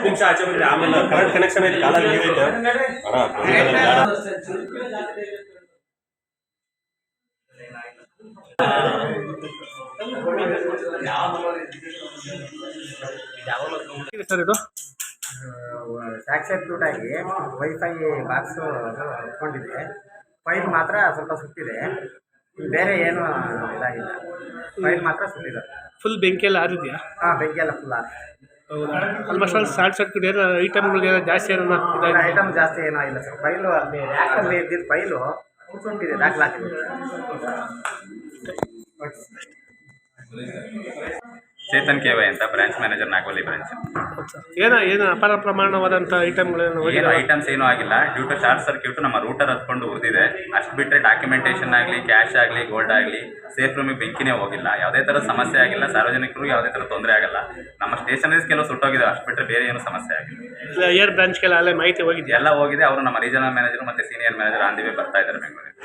ನಿಮಿಷ ಆಚೆ ಬಂದ್ರೆ ಆಮೇಲೆ ಕರೆಂಟ್ ಕನೆಕ್ಷನ್ ಐತೆ ಕಾಲಲ್ಲಿ ನೀರೈತೆ ಸರ್ ಇದು ಟ್ಯಾಕ್ಸಿ ಆಗಿ ವೈಫೈ ಬಾಕ್ಸು ಇಟ್ಕೊಂಡಿದೆ. ಫೈಲ್ ಮಾತ್ರ ಸ್ವಲ್ಪ ಸುಟ್ಟಿದೆ, ಬೇರೆ ಏನು ಇದಾಗಿಲ್ಲ. ಫೈಲ್ ಮಾತ್ರ ಸುಟ್ಟಿದೆ. ಫುಲ್ ಬೆಂಕಿ ಎಲ್ಲ ಆರಿದೆಯಾ? ಹಾಂ, ಬೆಂಕಿ ಎಲ್ಲ ಫುಲ್ ಆಗಿದೆ. ಹೌದಾ? ಆಲ್ಮೋಸ್ಟ್ ಅಲ್ಲಿ ಶಾರ್ಟ್ ಸರ್ಕ್ಯೂಟ್ ಏನೋ ಐಟಮ್ಗಳಿಗೆ ಜಾಸ್ತಿ ಏನೋ ಐಟಮ್ ಜಾಸ್ತಿ ಏನೋ ಇಲ್ಲ ಸರ್. ಫೈಲು ಅಲ್ಲಿ ರ್ಯಾಕಲ್ಲಿ ಇದ್ದಿದ್ದು ಫೈಲು ಸುಟ್ಟಿದೆ, ದಾಖಲಾಗಿದೆ. ಚೇತನ್ ಕೆವೈ ಅಂತ ಬ್ರಾಂಚ್ ಮ್ಯಾನೇಜರ್, ನಾಗವಲ್ಲಿ ಬ್ರಾಂಚ್. ಏನು ಅಪಾರ ಪ್ರಮಾಣವಾದಂಥ ಐಟಮ್ಗಳೇನು ಏನು ಐಟಮ್ಸ್ ಏನೂ ಆಗಿಲ್ಲ. ಡ್ಯೂ ಟು ಶಾರ್ಟ್ ಸರ್ಕ್ಯೂಟ್ ನಮ್ಮ ರೂಟರ್ ಹತ್ಕೊಂಡು ಉರಿದಿದೆ. ಅಷ್ಟು ಬಿಟ್ಟರೆ ಡಾಕ್ಯುಮೆಂಟೇಷನ್ ಆಗಲಿ, ಕ್ಯಾಶ್ ಆಗಲಿ, ಗೋಲ್ಡ್ ಆಗಲಿ, ಸೇಫ್ ರೂಮಿಗೆ ಬೆಂಕಿನೇ ಹೋಗಿಲ್ಲ. ಯಾವುದೇ ಥರ ಸಮಸ್ಯೆ ಆಗಿಲ್ಲ. ಸಾರ್ವಜನಿಕರು ಯಾವುದೇ ಥರ ತೊಂದರೆ ಆಗಲ್ಲ. ನಮ್ಮ ಸ್ಟೇಷನರೀಸ್ ಕೆಲವು ಸುಟ್ಟೋಗಿದೆ, ಅಷ್ಟು ಬಿಟ್ಟರೆ ಬೇರೆ ಏನೂ ಸಮಸ್ಯೆ ಆಗಿಲ್ಲ. ಏರ್ ಬ್ರಾಂಚ್ಗೆಲ್ಲ ಅಲ್ಲೇ ಮಾಹಿತಿ ಹೋಗಿದೆ? ಎಲ್ಲ ಹೋಗಿದೆ. ಅವರು ನಮ್ಮ ರೀಜನಲ್ ಮ್ಯಾನೇಜರ್ ಮತ್ತು senior manager on the way ಬರ್ತಾ ಇದ್ದಾರೆ ಬೆಂಗಳೂರಿಗೆ.